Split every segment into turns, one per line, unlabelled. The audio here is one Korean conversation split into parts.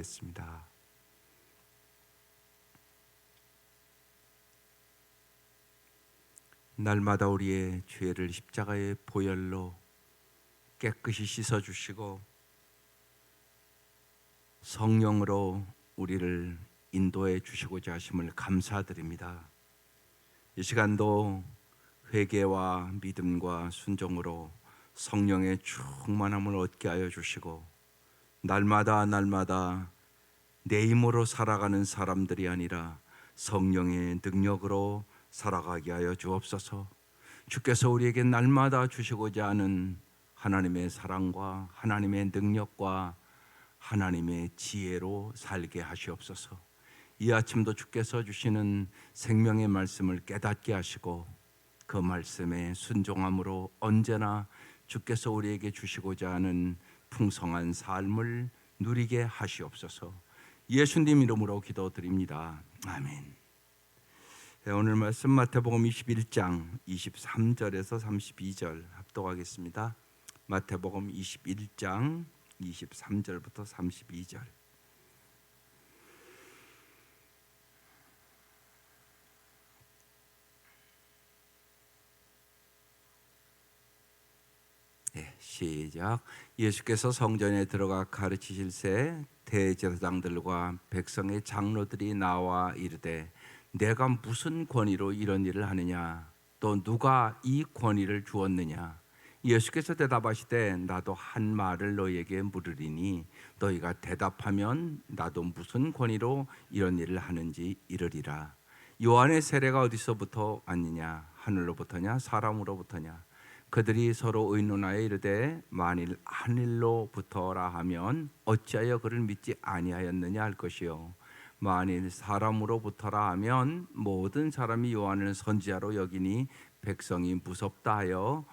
기도하겠습니다. 날마다 우리의 죄를 십자가의 보혈로 깨끗이 씻어주시고 성령으로 우리를 인도해 주시고자 하심을 감사드립니다. 이 시간도 회개와 믿음과 순종으로 성령의 충만함을 얻게 하여 주시고 날마다 내 힘으로 살아가는 사람들이 아니라 성령의 능력으로 살아가게 하여 주옵소서. 주께서 우리에게 날마다 주시고자 하는 하나님의 사랑과 하나님의 능력과 하나님의 지혜로 살게 하시옵소서. 이 아침도 주께서 주시는 생명의 말씀을 깨닫게 하시고 그 말씀에 순종함으로 언제나 주께서 우리에게 주시고자 하는 풍성한 삶을 누리게 하시옵소서. 예수님 이름으로 기도드립니다. 아멘. 오늘 말씀 마태복음 21장 23절에서 32절 합독하겠습니다. 마태복음 21장 23절부터 32절. 시작. 예수께서 성전에 들어가 가르치실새 대제사장들과 백성의 장로들이 나와 이르되 내가 무슨 권위로 이런 일을 하느냐? 또 누가 이 권위를 주었느냐? 예수께서 대답하시되 나도 한 말을 너희에게 물으리니 너희가 대답하면 나도 무슨 권위로 이런 일을 하는지 이르리라. 요한의 세례가 어디서부터 왔느냐? 하늘로부터냐 사람으로부터냐? 그들이 서로 의논하여 이르되 만일 하늘로부터라 하면 어찌하여 그를 믿지 아니하였느냐 할 것이요 만일 사람으로부터라 하면 모든 사람이 요한을 선지자로 여기니 백성이 무섭다 하여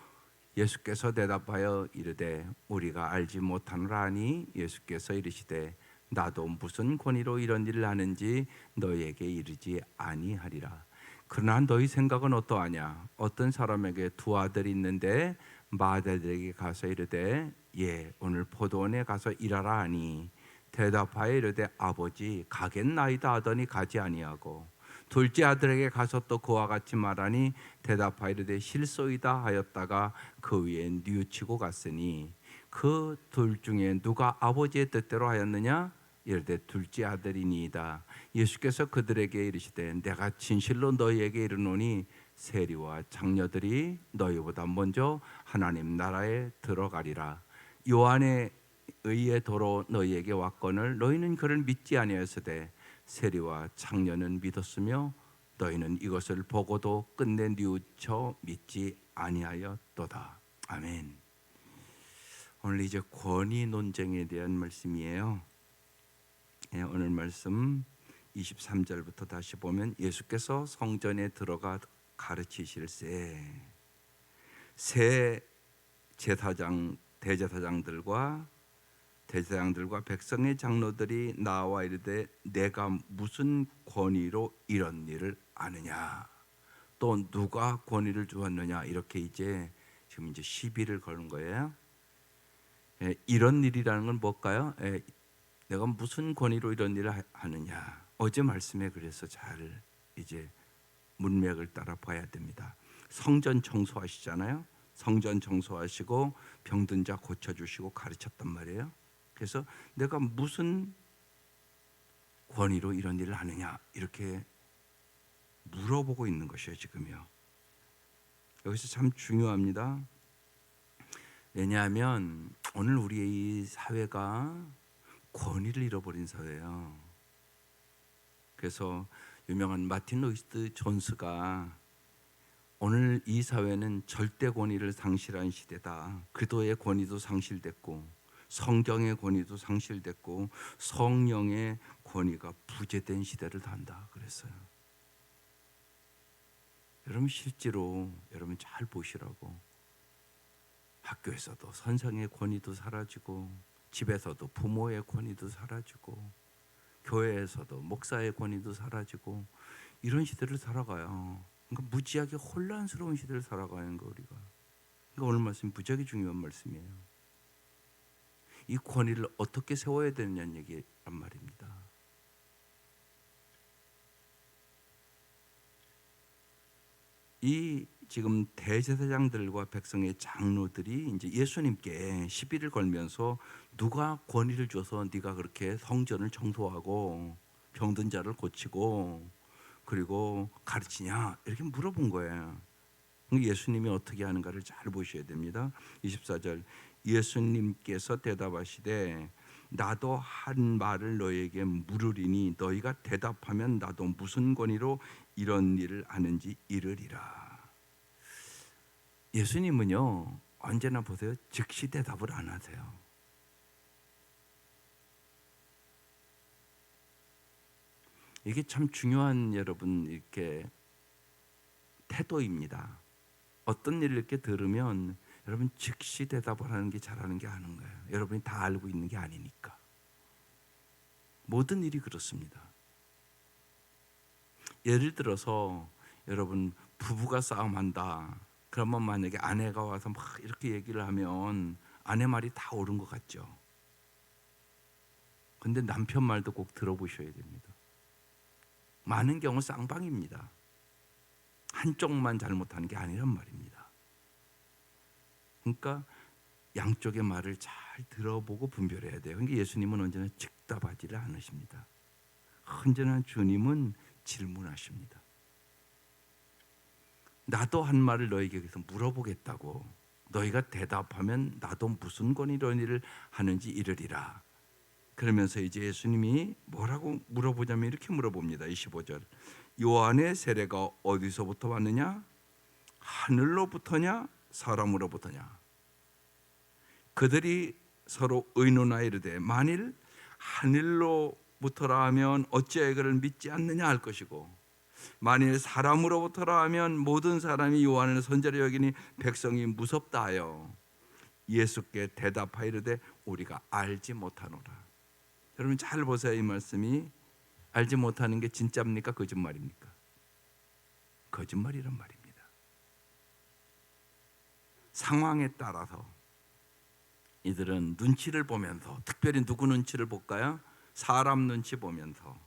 예수께서 대답하여 이르되 우리가 알지 못하노라 하니 예수께서 이르시되 나도 무슨 권위로 이런 일을 하는지 너희에게 이르지 아니하리라. 그러나 너희 생각은 어떠하냐? 어떤 사람에게 두 아들이 있는데 맏아들에게 가서 이르되 오늘 포도원에 가서 일하라 하니 대답하여 이르되 아버지 가겠나이다 하더니 가지 아니하고 둘째 아들에게 가서 또 그와 같이 말하니 대답하여 이르되 실소이다 하였다가 그 위에 뉘우치고 갔으니 그 둘 중에 누가 아버지의 뜻대로 하였느냐? 이르되 둘째 아들이니이다. 예수께서 그들에게 이르시되 내가 진실로 너희에게 이르노니 세리와 장녀들이 너희보다 먼저 하나님 나라에 들어가리라. 요한의 의의 도로 너희에게 왔거늘 너희는 그를 믿지 아니하였으되 세리와 장녀는 믿었으며 너희는 이것을 보고도 끝내 뉘우쳐 믿지 아니하였도다. 아멘. 오늘 이제 권위 논쟁에 대한 말씀이에요. 오늘 말씀 23절부터 다시 보면 예수께서 성전에 들어가 가르치실새 새 대제사장들과 백성의 장로들이 나와 이르되 내가 무슨 권위로 이런 일을 아느냐? 또 누가 권위를 주었느냐? 이렇게 지금 시비를 거는 거예요. 이런 일이라는 건 뭘까요? 내가 무슨 권위로 이런 일을 하느냐? 어제 말씀에 그래서 잘 문맥을 따라 봐야 됩니다. 성전 청소하시잖아요. 성전 청소하시고 병든 자 고쳐주시고 가르쳤단 말이에요. 그래서 내가 무슨 권위로 이런 일을 하느냐 이렇게 물어보고 있는 것이에요. 지금요. 여기서 참 중요합니다. 왜냐하면 오늘 우리의 이 사회가 권위를 잃어버린 사회예요. 그래서 유명한 마틴 루이스 존스가 오늘 이 사회는 절대 권위를 상실한 시대다. 그도의 권위도 상실됐고 성경의 권위도 상실됐고 성령의 권위가 부재된 시대를 단다 그랬어요. 여러분 실제로 여러분 잘 보시라고. 학교에서도 선생의 권위도 사라지고 집에서도 부모의 권위도 사라지고 교회에서도 목사의 권위도 사라지고 이런 시대를 살아가요. 그러니까 무지하게 혼란스러운 시대를 살아가는 거 우리가. 그러니까 오늘 말씀 무지하게 중요한 말씀이에요. 이 권위를 어떻게 세워야 되느냐는 얘기란 말입니다. 이 지금 대제사장들과 백성의 장로들이 이제 예수님께 시비를 걸면서 누가 권위를 줘서 네가 그렇게 성전을 청소하고 병든 자를 고치고 그리고 가르치냐 이렇게 물어본 거예요. 예수님이 어떻게 하는가를 잘 보셔야 됩니다. 24절 예수님께서 대답하시되 나도 한 말을 너에게 물으리니 너희가 대답하면 나도 무슨 권위로 이런 일을 하는지 이르리라. 예수님은요 언제나 보세요 즉시 대답을 안 하세요. 이게 참 중요한 여러분 이렇게 태도입니다. 어떤 일을 이렇게 들으면 여러분 즉시 대답을 하는 게 잘하는 게 아닌 거예요. 여러분이 다 알고 있는 게 아니니까. 모든 일이 그렇습니다. 예를 들어서 여러분 부부가 싸움한다. 그러면 만약에 아내가 와서 막 이렇게 얘기를 하면 아내 말이 다 옳은 것 같죠. 근데 남편 말도 꼭 들어보셔야 됩니다. 많은 경우 쌍방입니다. 한쪽만 잘못하는 게 아니란 말입니다. 그러니까 양쪽의 말을 잘 들어보고 분별해야 돼요. 그러니까 예수님은 언제나 즉답하지를 않으십니다. 언제나 주님은 질문하십니다. 나도 한 말을 너에게서 물어보겠다고 너희가 대답하면 나도 무슨 권위로 일을 하는지 이르리라. 그러면서 이제 예수님이 뭐라고 물어보냐면 이렇게 물어봅니다. 25절 요한의 세례가 어디서부터 왔느냐? 하늘로부터냐? 사람으로부터냐? 그들이 서로 의논하여 이르되 만일 하늘로부터라 하면 어찌하여 그를 믿지 않느냐 할 것이고 만일 사람으로부터라 하면 모든 사람이 요한을 선지자로 여기니 백성이 무섭다 하여 예수께 대답하여 이르되 우리가 알지 못하노라. 여러분 잘 보세요. 이 말씀이 알지 못하는 게 진짜입니까? 거짓말입니까? 거짓말이란 말입니다. 상황에 따라서 이들은 눈치를 보면서 특별히 누구 눈치를 볼까요? 사람 눈치 보면서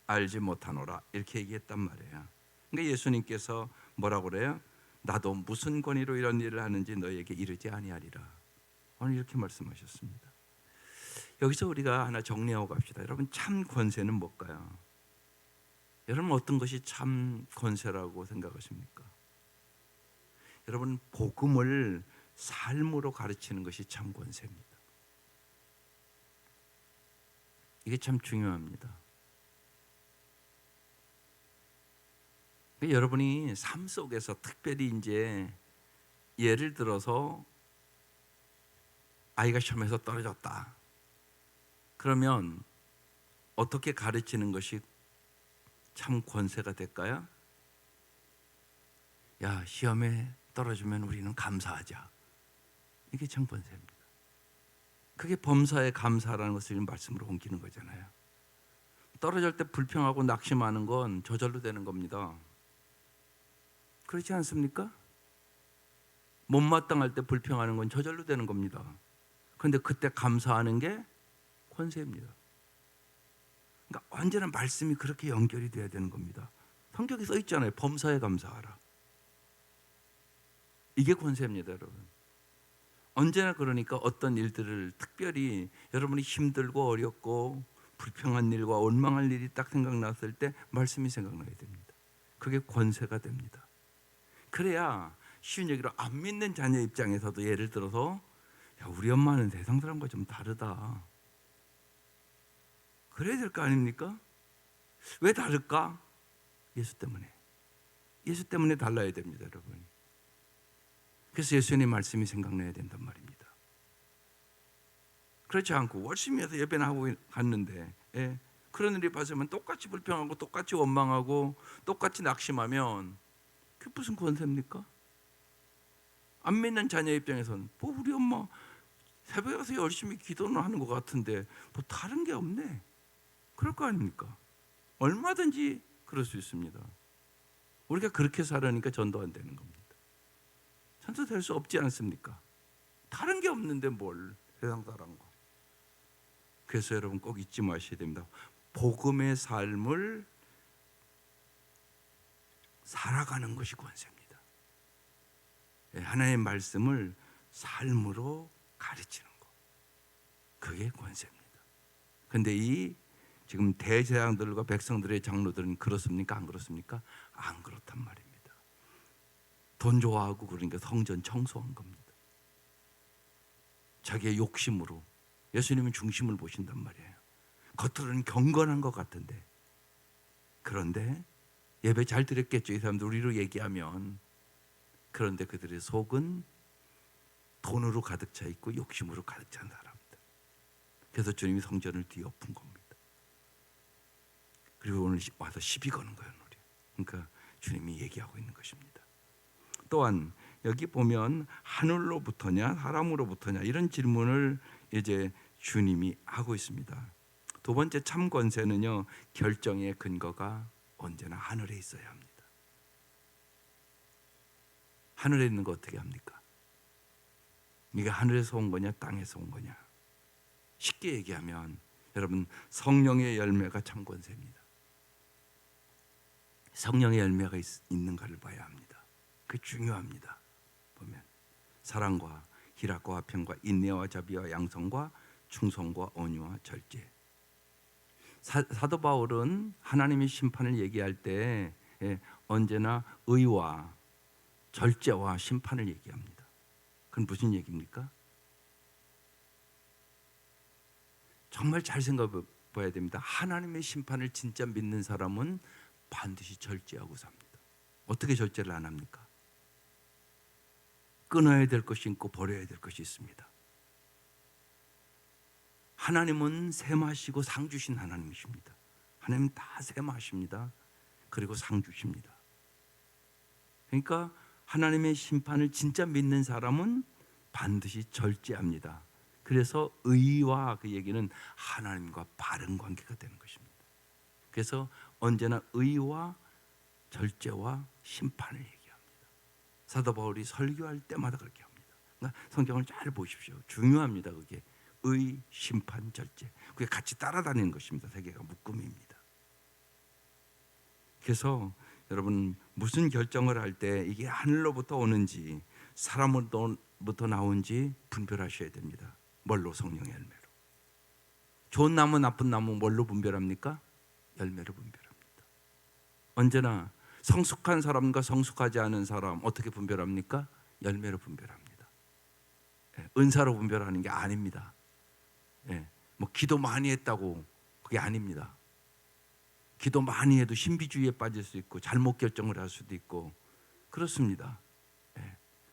알지 못하노라 이렇게 얘기했단 말이에요. 그러니까 예수님께서 뭐라고 그래요? 나도 무슨 권위로 이런 일을 하는지 너희에게 이르지 아니하리라. 오늘 이렇게 말씀하셨습니다. 여기서 우리가 하나 정리하고 갑시다. 여러분 참 권세는 뭘까요? 여러분 어떤 것이 참 권세라고 생각하십니까? 여러분 복음을 삶으로 가르치는 것이 참 권세입니다. 이게 참 중요합니다. 여러분이 삶 속에서 특별히 이제 예를 들어서 아이가 시험에서 떨어졌다. 그러면 어떻게 가르치는 것이 참 권세가 될까요? 야, 시험에 떨어지면 우리는 감사하자. 이게 참 권세입니다. 그게 범사에 감사라는 것을 지금 말씀으로 옮기는 거잖아요. 떨어질 때 불평하고 낙심하는 건 저절로 되는 겁니다. 그렇지 않습니까? 못마땅할 때 불평하는 건 저절로 되는 겁니다. 그런데 그때 감사하는 게 권세입니다. 그러니까 언제나 말씀이 그렇게 연결이 돼야 되는 겁니다. 성경에 써 있잖아요. 범사에 감사하라. 이게 권세입니다, 여러분. 언제나 그러니까 어떤 일들을 특별히 여러분이 힘들고 어렵고 불평한 일과 원망할 일이 딱 생각났을 때 말씀이 생각나야 됩니다. 그게 권세가 됩니다. 그래야 쉬운 얘기로 안 믿는 자녀 입장에서도 예를 들어서 야, 우리 엄마는 세상 사람과 좀 다르다. 그래야 될 거 아닙니까? 왜 다를까? 예수 때문에. 예수 때문에 달라야 됩니다, 여러분. 그래서 예수님의 말씀이 생각나야 된단 말입니다. 그렇지 않고 열심히 해서 예배나 하고 갔는데 그런 일이 발생하면 똑같이 불평하고 똑같이 원망하고 똑같이 낙심하면 그게 무슨 권세입니까? 안 믿는 자녀 입장에서는 뭐 우리 엄마 새벽에 가서 열심히 기도는 하는 것 같은데 뭐 다른 게 없네. 그럴 거 아닙니까? 얼마든지 그럴 수 있습니다. 우리가 그렇게 살으니까 전도 안 되는 겁니다. 전도 될 수 없지 않습니까? 다른 게 없는데 뭘 세상 사람과. 그래서 여러분 꼭 잊지 마셔야 됩니다. 복음의 삶을 살아가는 것이 권세입니다. 하나님의 말씀을 삶으로 가르치는 것, 그게 권세입니다. 그런데 이 지금 대제사장들과 백성들의 장로들은 그렇습니까? 안 그렇습니까? 안 그렇단 말입니다. 돈 좋아하고 그러니까 성전 청소한 겁니다. 자기의 욕심으로 예수님은 중심을 보신단 말이에요. 겉으로는 경건한 것 같은데, 그런데 예배 잘 드렸겠죠. 이 사람들 우리로 얘기하면. 그런데 그들의 속은 돈으로 가득 차 있고 욕심으로 가득 찬 사람들. 그래서 주님이 성전을 뒤엎은 겁니다. 그리고 오늘 와서 시비 거는 거예요. 그러니까 주님이 얘기하고 있는 것입니다. 또한 여기 보면 하늘로부터냐 사람으로부터냐 이런 질문을 이제 주님이 하고 있습니다. 두 번째 참 권세는요, 결정의 근거가 언제나 하늘에 있어야 합니다. 하늘에 있는 거 어떻게 합니까? 네가 하늘에서 온 거냐 땅에서 온 거냐. 쉽게 얘기하면 여러분, 성령의 열매가 참 권세입니다. 성령의 열매가 있는가를 봐야 합니다. 그게 중요합니다. 보면 사랑과 희락과 화평과 인내와 자비와 양성과 충성과 온유와 절제. 사도 바울은 하나님의 심판을 얘기할 때 언제나 의와 절제와 심판을 얘기합니다. 그건 무슨 얘기입니까? 정말 잘 생각해 봐야 됩니다. 하나님의 심판을 진짜 믿는 사람은 반드시 절제하고 삽니다. 어떻게 절제를 안 합니까? 끊어야 될 것이 있고 버려야 될 것이 있습니다. 하나님은 셈하시고 상 주신 하나님이십니다. 하나님은 다 셈하십니다. 그리고 상 주십니다. 그러니까 하나님의 심판을 진짜 믿는 사람은 반드시 절제합니다. 그래서 의와 그 얘기는 하나님과 바른 관계가 되는 것입니다. 그래서 언제나 의와 절제와 심판을 얘기합니다. 사도 바울이 설교할 때마다 그렇게 합니다. 그러니까 성경을 잘 보십시오. 중요합니다. 그게 의, 심판, 절제. 그게 같이 따라다니는 것입니다. 세 개가 묶음입니다. 그래서 여러분, 무슨 결정을 할 때 이게 하늘로부터 오는지 사람으로부터 나온지 분별하셔야 됩니다. 뭘로? 성령의 열매로. 좋은 나무 나쁜 나무 뭘로 분별합니까? 열매로 분별합니다. 언제나 성숙한 사람과 성숙하지 않은 사람 어떻게 분별합니까? 열매로 분별합니다. 은사로 분별하는 게 아닙니다. 뭐 기도 많이 했다고 그게 아닙니다. 기도 많이 해도 신비주의에 빠질 수 있고 잘못 결정을 할 수도 있고 그렇습니다.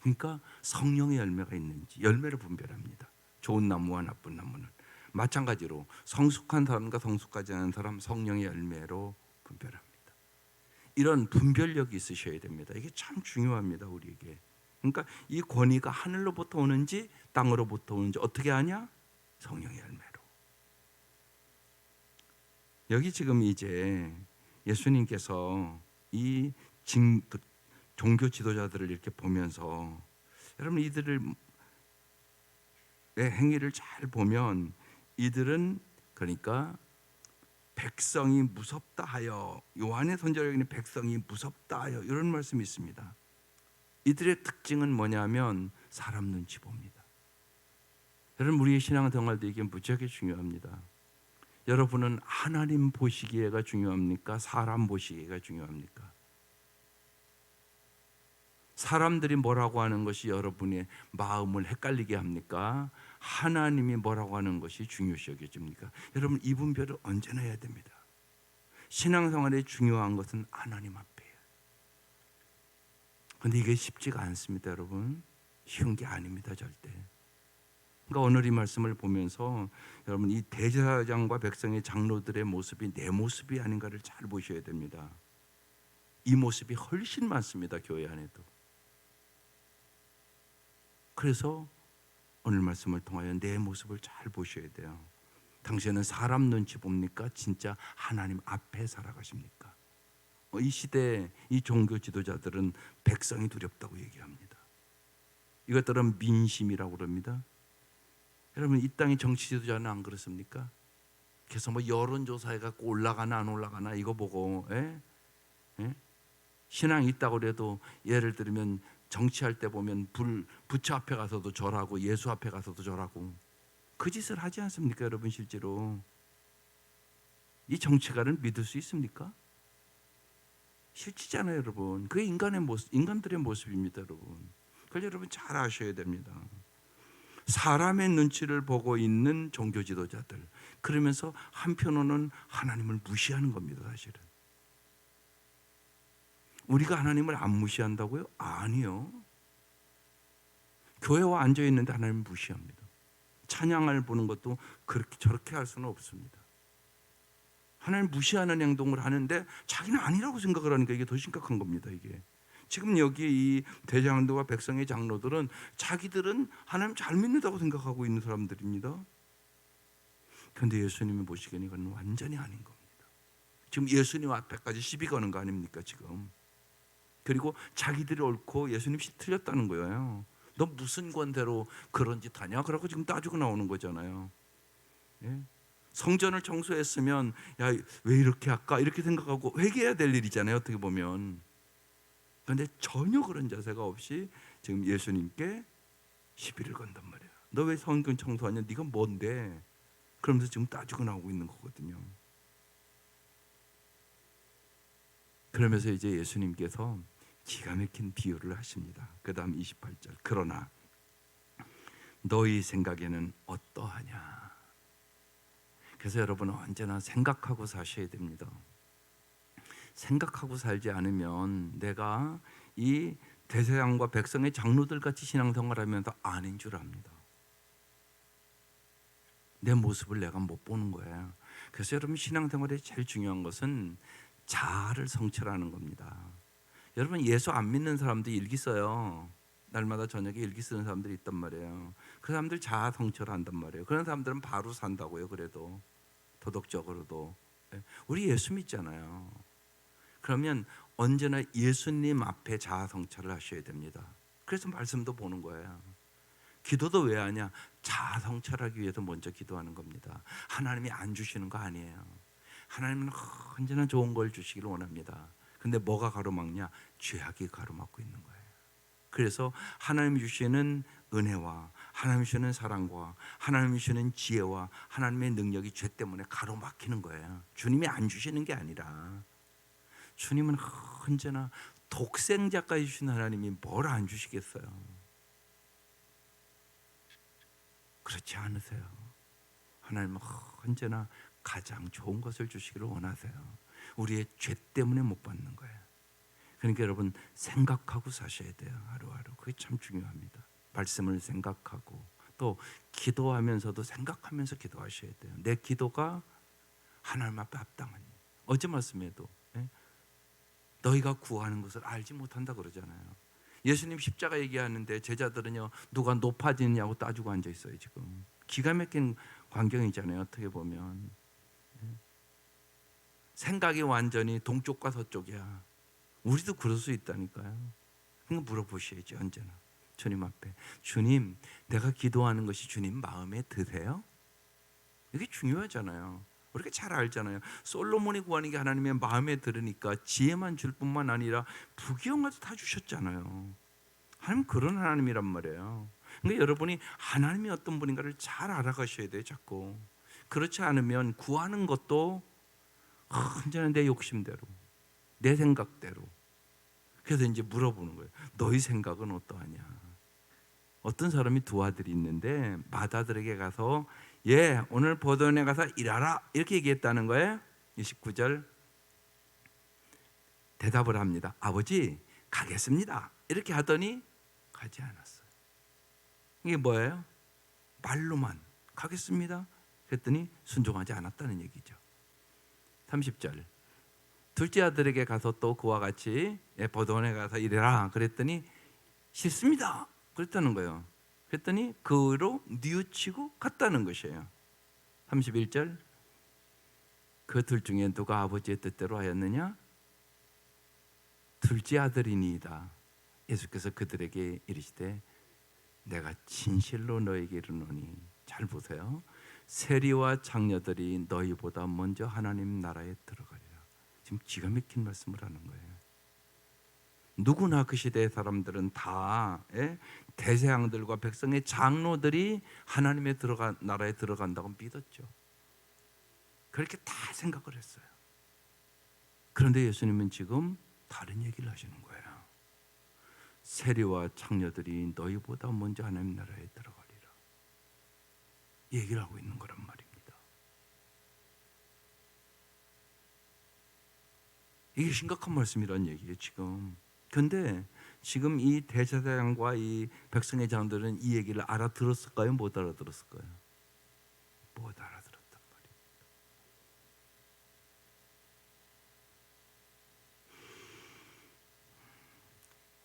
그러니까 성령의 열매가 있는지 열매를 분별합니다. 좋은 나무와 나쁜 나무는 마찬가지로 성숙한 사람과 성숙하지 않은 사람 성령의 열매로 분별합니다. 이런 분별력이 있으셔야 됩니다. 이게 참 중요합니다, 우리에게. 그러니까 이 권위가 하늘로부터 오는지 땅으로부터 오는지 어떻게 아냐? 성령의 열매로. 여기 지금 이제 예수님께서 이 종교 지도자들을 이렇게 보면서 여러분 이들의 행위를 잘 보면 이들은 그러니까 백성이 무섭다 하여, 요한의 선지자에게는 백성이 무섭다 하여 이런 말씀이 있습니다. 이들의 특징은 뭐냐면 사람 눈치 봅니다. 여러분 우리의 신앙생활도 이게 무지하게 중요합니다. 여러분은 하나님 보시기에가 중요합니까? 사람 보시기에가 중요합니까? 사람들이 뭐라고 하는 것이 여러분의 마음을 헷갈리게 합니까? 하나님이 뭐라고 하는 것이 중요시 여겨집니까? 여러분 이 분별을 언제나 해야 됩니다. 신앙생활에 중요한 것은 하나님 앞에요. 그런데 이게 쉽지가 않습니다. 여러분 쉬운 게 아닙니다. 절대. 그러니까 오늘 이 말씀을 보면서 여러분 이 대제사장과 백성의 장로들의 모습이 내 모습이 아닌가를 잘 보셔야 됩니다. 이 모습이 훨씬 많습니다. 교회 안에도. 그래서 오늘 말씀을 통하여 내 모습을 잘 보셔야 돼요. 당신은 사람 눈치 봅니까? 진짜 하나님 앞에 살아가십니까? 이 시대 이 종교 지도자들은 백성이 두렵다고 얘기합니다. 이것들은 민심이라고 그럽니다. 여러분 이 땅의 정치 지도자는 안 그렇습니까? 그래서 뭐 여론조사해 갖고 올라가나 안 올라가나 이거 보고 신앙이 있다고 그래도 예를 들면 정치할 때 보면 부처 앞에 가서도 절하고 예수 앞에 가서도 절하고 그 짓을 하지 않습니까, 여러분? 실제로 이 정치가를 믿을 수 있습니까? 실치잖아요, 여러분. 그게 인간의 모습, 인간들의 모습입니다, 여러분. 그걸 여러분 잘 아셔야 됩니다. 사람의 눈치를 보고 있는 종교 지도자들, 그러면서 한편으로는 하나님을 무시하는 겁니다, 사실은. 우리가 하나님을 안 무시한다고요? 아니요. 교회와 앉아 있는데 하나님을 무시합니다. 찬양을 보는 것도 그렇게 저렇게 할 수는 없습니다. 하나님 무시하는 행동을 하는데 자기는 아니라고 생각을 하니까 이게 더 심각한 겁니다. 이게 지금 여기 이 대장들과 백성의 장로들은 자기들은 하나님 잘 믿는다고 생각하고 있는 사람들입니다. 그런데 예수님이 보시기에는 이건 완전히 아닌 겁니다. 지금 예수님 앞에까지 시비 거는 거 아닙니까 지금. 그리고 자기들이 옳고 예수님이 틀렸다는 거예요. 너 무슨 권대로 그런 짓 하냐? 그러고 지금 따지고 나오는 거잖아요. 예? 성전을 청소했으면 야, 왜 이렇게 할까? 이렇게 생각하고 회개해야 될 일이잖아요, 어떻게 보면. 그런데 전혀 그런 자세가 없이 지금 예수님께 시비를 건단 말이에요. 너 왜 성전 청소하냐? 네가 뭔데? 그러면서 지금 따지고 나오고 있는 거거든요. 그러면서 이제 예수님께서 기가 막힌 비유를 하십니다. 그 다음 28절. 그러나 너희 생각에는 어떠하냐? 그래서 여러분은 언제나 생각하고 사셔야 됩니다. 생각하고 살지 않으면 내가 이 대제사장과 백성의 장로들 같이 신앙생활하면서 아닌 줄 압니다. 내 모습을 내가 못 보는 거예요. 그래서 여러분 신앙생활에 제일 중요한 것은 자아를 성찰하는 겁니다. 여러분 예수 안 믿는 사람도 일기 써요. 날마다 저녁에 일기 쓰는 사람들이 있단 말이에요. 그 사람들 자아 성찰한단 말이에요. 그런 사람들은 바로 산다고요. 그래도 도덕적으로도. 우리 예수 믿잖아요. 그러면 언제나 예수님 앞에 자아 성찰을 하셔야 됩니다. 그래서 말씀도 보는 거예요. 기도도 왜 하냐? 자아 성찰하기 위해서 먼저 기도하는 겁니다. 하나님이 안 주시는 거 아니에요. 하나님은 언제나 좋은 걸 주시기를 원합니다. 근데 뭐가 가로막냐? 죄악이 가로막고 있는 거예요. 그래서 하나님이 주시는 은혜와 하나님이 주시는 사랑과 하나님이 주시는 지혜와 하나님의 능력이 죄 때문에 가로막히는 거예요. 주님이 안 주시는 게 아니라 주님은 언제나 독생자까지 주신 하나님이 뭘 안 주시겠어요? 그렇지 않으세요? 하나님은 언제나 가장 좋은 것을 주시기를 원하세요. 우리의 죄 때문에 못 받는 거예요. 그러니까 여러분 생각하고 사셔야 돼요. 하루하루. 그게 참 중요합니다. 말씀을 생각하고 또 기도하면서도 생각하면서 기도하셔야 돼요. 내 기도가 하나님 앞에 합당한. 어제 말씀에도 너희가 구하는 것을 알지 못한다 그러잖아요. 예수님 십자가 얘기하는데 제자들은요 누가 높아지느냐고 따지고 앉아 있어요. 지금 기가 막힌 광경이잖아요. 어떻게 보면 생각이 완전히 동쪽과 서쪽이야. 우리도 그럴 수 있다니까요. 그러니까 물어보셔야지 언제나 주님 앞에. 주님, 내가 기도하는 것이 주님 마음에 드세요? 이게 중요하잖아요. 우리가 잘 알잖아요. 솔로몬이 구하는 게 하나님의 마음에 들으니까 지혜만 줄 뿐만 아니라 부귀영화도 다 주셨잖아요. 하나님 그런 하나님이란 말이에요. 그러니까 여러분이 하나님이 어떤 분인가를 잘 알아가셔야 돼요. 자꾸. 그렇지 않으면 구하는 것도 언제나 내 욕심대로 내 생각대로. 그래서 이제 물어보는 거예요. 너희 생각은 어떠하냐? 어떤 사람이 두 아들이 있는데 맏아들에게 가서 오늘 포도원에 가서 일하라 이렇게 얘기했다는 거예요. 29절 대답을 합니다. 아버지 가겠습니다 이렇게 하더니 가지 않았어요. 이게 뭐예요? 말로만 가겠습니다 그랬더니 순종하지 않았다는 얘기죠. 30절 둘째 아들에게 가서 또 그와 같이 포도원에 가서 일해라 그랬더니 싫습니다 그랬다는 거예요. 그랬더니 그로 뉘우치고 갔다는 것이에요. 31절 그 둘 중에 누가 아버지의 뜻대로 하였느냐? 둘째 아들이니이다. 예수께서 그들에게 이르시되 내가 진실로 너에게 이르노니 잘 보세요. 세리와 장녀들이 너희보다 먼저 하나님 나라에 들어가리라. 지금 기가 막힌 말씀을 하는 거예요. 누구나 그 시대의 사람들은 다 대제사장들과 백성의 장로들이 하나님의 나라에 들어간다고 믿었죠. 그렇게 다 생각을 했어요. 그런데 예수님은 지금 다른 얘기를 하시는 거예요. 세리와 장녀들이 너희보다 먼저 하나님 나라에 들어가리라. 얘기를 하고 있는 거란 말입니다. 이게 심각한 말씀이란 얘기예요 지금. 근데 지금 이 대제사장과 이 백성의 장들은 이 얘기를 알아들었을까요? 못 알아들었을까요? 못 알아들었단 말이에요.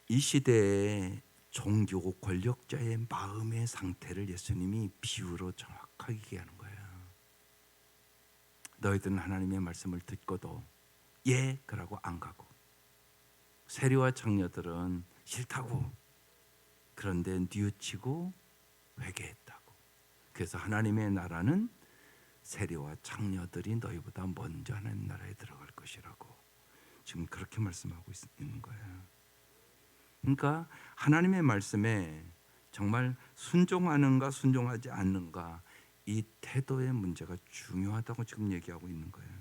이 시대의 종교 권력자의 마음의 상태를 예수님이 비유로 정확하게 얘기하는 거예요. 너희들은 하나님의 말씀을 듣고도 예 그러고 안 가고, 세리와 장녀들은 싫다고 그런데 뉘우치고 회개했다고. 그래서 하나님의 나라는 세리와 장녀들이 너희보다 먼저 하나님 나라에 들어갈 것이라고 지금 그렇게 말씀하고 있는 거예요. 그러니까 하나님의 말씀에 정말 순종하는가 순종하지 않는가, 이 태도의 문제가 중요하다고 지금 얘기하고 있는 거예요.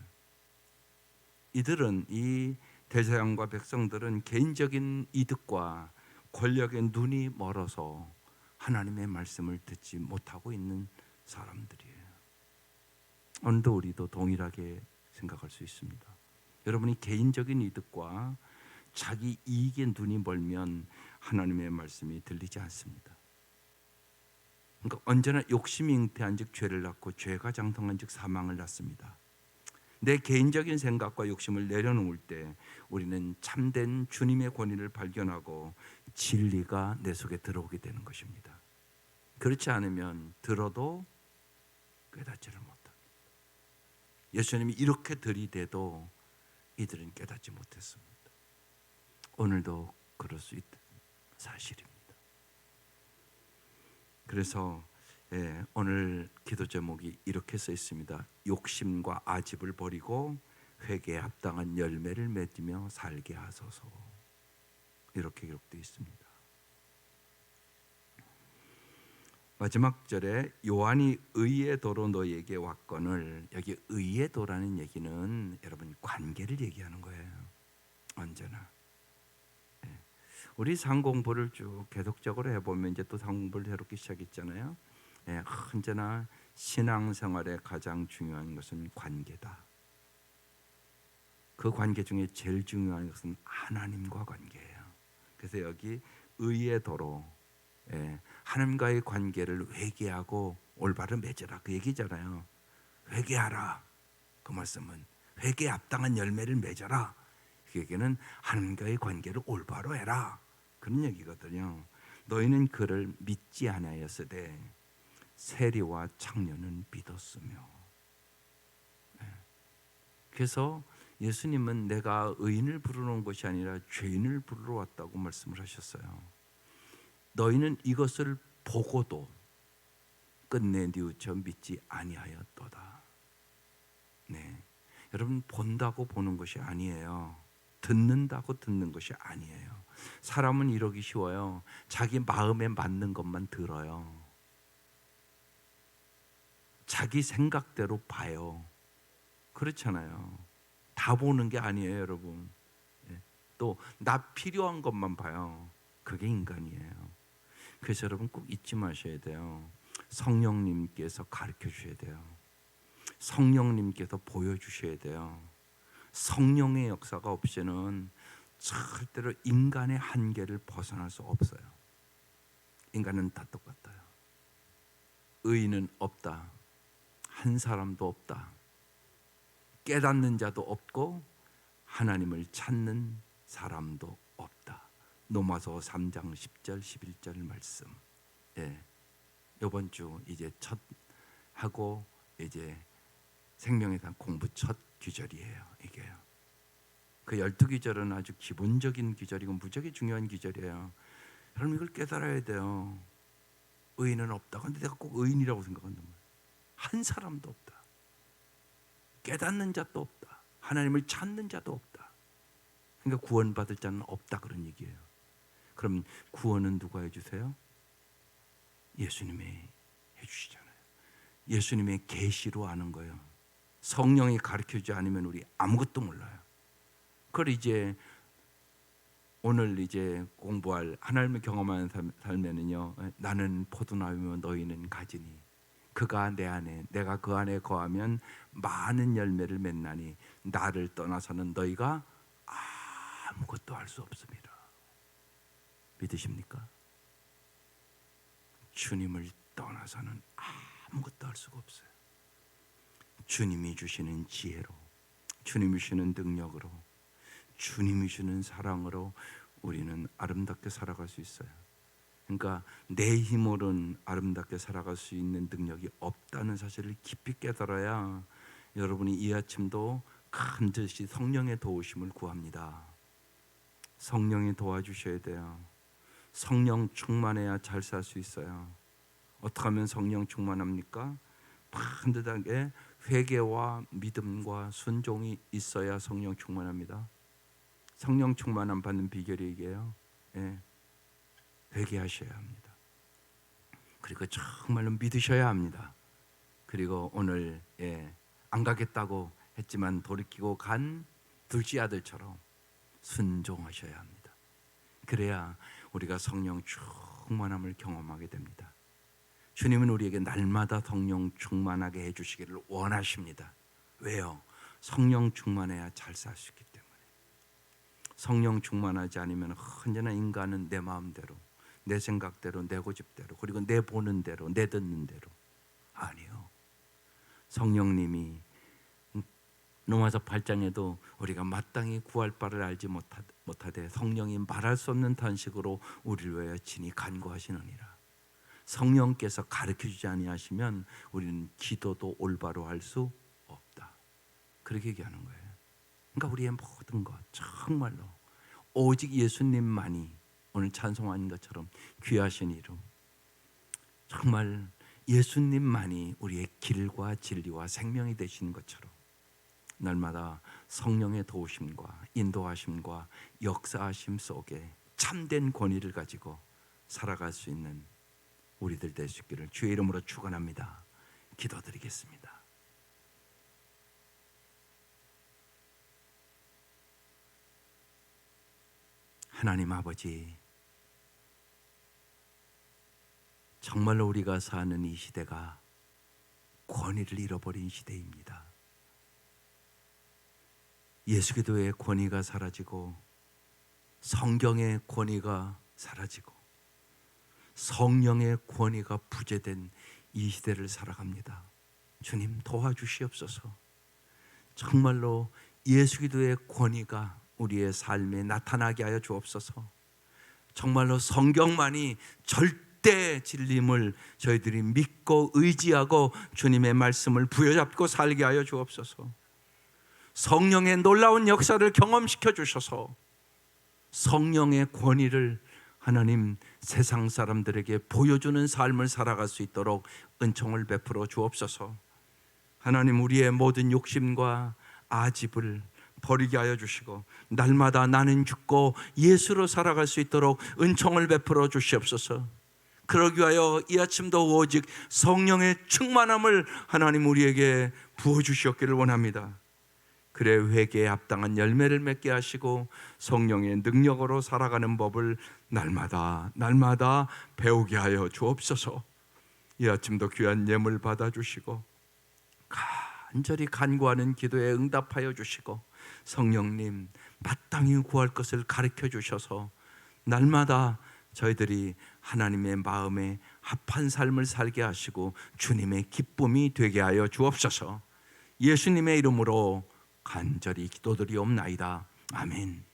이들은, 이 대제사장과 백성들은 개인적인 이득과 권력에 눈이 멀어서 하나님의 말씀을 듣지 못하고 있는 사람들이에요. 오늘도 우리도 동일하게 생각할 수 있습니다. 여러분이 개인적인 이득과 자기 이익에 눈이 멀면 하나님의 말씀이 들리지 않습니다. 그러니까 언제나 욕심이 잉태한 즉 죄를 낳고 죄가 장성한 즉 사망을 낳습니다. 내 개인적인 생각과 욕심을 내려놓을 때 우리는 참된 주님의 권위를 발견하고 진리가 내 속에 들어오게 되는 것입니다. 그렇지 않으면 들어도 깨닫지를 못합니다. 예수님이 이렇게 들이대도 이들은 깨닫지 못했습니다. 오늘도 그럴 수 있는 사실입니다. 그래서 오늘 기도 제목이 이렇게 써 있습니다. 욕심과 아집을 버리고 회개에 합당한 열매를 맺으며 살게 하소서. 이렇게 기록되어 있습니다. 마지막 절에 요한이 의의 도로 너희에게 왔거늘, 여기 의의 도라는 얘기는 여러분 관계를 얘기하는 거예요. 언제나 우리 상 공부를 쭉 계속적으로 해보면 이제 또 상 공부를 해롭기 시작했잖아요. 언제나 신앙생활에 가장 중요한 것은 관계다. 그 관계 중에 제일 중요한 것은 하나님과 관계예요. 그래서 여기 의의 도로, 하나님과의 관계를 회개하고 올바로 맺으라 그 얘기잖아요. 회개하라. 그 말씀은 회개에 합당한 열매를 맺어라. 그 얘기는 하나님과의 관계를 올바로 해라. 그런 얘기거든요. 너희는 그를 믿지 아니하였으되 세리와 장녀는 믿었으며. 그래서 예수님은 내가 의인을 부르러 온 것이 아니라 죄인을 부르러 왔다고 말씀을 하셨어요. 너희는 이것을 보고도 끝내 뉘우쳐 믿지 아니하였도다. 네, 여러분 본다고 보는 것이 아니에요. 듣는다고 듣는 것이 아니에요. 사람은 이러기 쉬워요. 자기 마음에 맞는 것만 들어요. 자기 생각대로 봐요. 그렇잖아요. 다 보는 게 아니에요, 여러분. 또 나 필요한 것만 봐요. 그게 인간이에요. 그래서 여러분 꼭 잊지 마셔야 돼요. 성령님께서 가르쳐 주셔야 돼요. 성령님께서 보여주셔야 돼요. 성령의 역사가 없이는 절대로 인간의 한계를 벗어날 수 없어요. 인간은 다 똑같아요. 의인은 없다. 한 사람도 없다. 깨닫는 자도 없고 하나님을 찾는 사람도 없다. 로마서 3장 10절 11절 말씀. 이번 주 이제 첫 하고 이제 생명의 산 공부 첫 규절이에요. 이게요. 그 12규절은 아주 기본적인 규절이고 무지하게 중요한 규절이에요. 여러분 이걸 깨달아야 돼요. 의인은 없다. 근데 내가 꼭 의인이라고 생각한단 말이에요. 한 사람도 없다. 깨닫는 자도 없다. 하나님을 찾는 자도 없다. 그러니까 구원받을 자는 없다, 그런 얘기예요. 그럼 구원은 누가 해주세요? 예수님이 해주시잖아요. 예수님의 계시로 아는 거예요. 성령이 가르쳐주지 않으면 우리 아무것도 몰라요. 그걸 이제 오늘 이제 공부할 하나님을 경험하는 삶에는요, 나는 포도나무며 너희는 가지니 그가 내 안에 내가 그 안에 거하면 많은 열매를 맺나니 나를 떠나서는 너희가 아무것도 할 수 없습니다. 믿으십니까? 주님을 떠나서는 아무것도 할 수가 없어요. 주님이 주시는 지혜로, 주님이 주시는 능력으로, 주님이 주는 사랑으로 우리는 아름답게 살아갈 수 있어요. 그러니까 내 힘으로는 아름답게 살아갈 수 있는 능력이 없다는 사실을 깊이 깨달아야 여러분이 이 아침도 간절히 성령의 도우심을 구합니다. 성령이 도와주셔야 돼요. 성령 충만해야 잘 살 수 있어요. 어떻게 하면 성령 충만합니까? 반듯하게 회개와 믿음과 순종이 있어야 성령 충만합니다. 성령 충만함 받는 비결이 이게요. 회개하셔야 합니다. 그리고 정말로 믿으셔야 합니다. 그리고 오늘 안 가겠다고 했지만 돌이키고 간 둘째 아들처럼 순종하셔야 합니다. 그래야 우리가 성령 충만함을 경험하게 됩니다. 주님은 우리에게 날마다 성령 충만하게 해주시기를 원하십니다. 왜요? 성령 충만해야 잘 살 수 있기 때문에. 성령 충만하지 않으면 언제나 인간은 내 마음대로, 내 생각대로, 내 고집대로, 그리고 내 보는 대로, 내 듣는 대로. 아니요. 성령님이 로마서 8장에도 우리가 마땅히 구할 바를 알지 못하되 성령이 말할 수 없는 탄식으로 우리를 위하여 친히 간구하시느니라. 성령께서 가르쳐주지 아니하시면 우리는 기도도 올바로 할 수 없다. 그렇게 얘기하는 거예요. 그러니까 우리의 모든 것 정말로 오직 예수님만이 오늘 찬송하는 것처럼 귀하신 이름, 정말 예수님만이 우리의 길과 진리와 생명이 되시는 것처럼 날마다 성령의 도우심과 인도하심과 역사하심 속에 참된 권위를 가지고 살아갈 수 있는 우리들 될 수 있기를 주의 이름으로 축원합니다. 기도드리겠습니다. 하나님 아버지, 정말로 우리가 사는 이 시대가 권위를 잃어버린 시대입니다. 예수기도의 권위가 사라지고 성경의 권위가 사라지고 성령의 권위가 부재된 이 시대를 살아갑니다. 주님 도와주시옵소서. 정말로 예수기도의 권위가 우리의 삶에 나타나게 하여 주옵소서. 정말로 성경만이 절대 진리임을 저희들이 믿고 의지하고 주님의 말씀을 부여잡고 살게 하여 주옵소서. 성령의 놀라운 역사를 경험시켜 주셔서 성령의 권위를 하나님 세상 사람들에게 보여주는 삶을 살아갈 수 있도록 은총을 베풀어 주옵소서. 하나님 우리의 모든 욕심과 아집을 버리게 하여 주시고 날마다 나는 죽고 예수로 살아갈 수 있도록 은총을 베풀어 주시옵소서. 그러기 위하여 이 아침도 오직 성령의 충만함을 하나님 우리에게 부어주시옵기를 원합니다. 그래 회개에 합당한 열매를 맺게 하시고 성령의 능력으로 살아가는 법을 날마다 배우게 하여 주옵소서. 이 아침도 귀한 예물 받아주시고 간절히 간구하는 기도에 응답하여 주시고 성령님 마땅히 구할 것을 가르쳐 주셔서 날마다 저희들이 하나님의 마음에 합한 삶을 살게 하시고 주님의 기쁨이 되게 하여 주옵소서. 예수님의 이름으로 간절히 기도드리옵나이다. 아멘.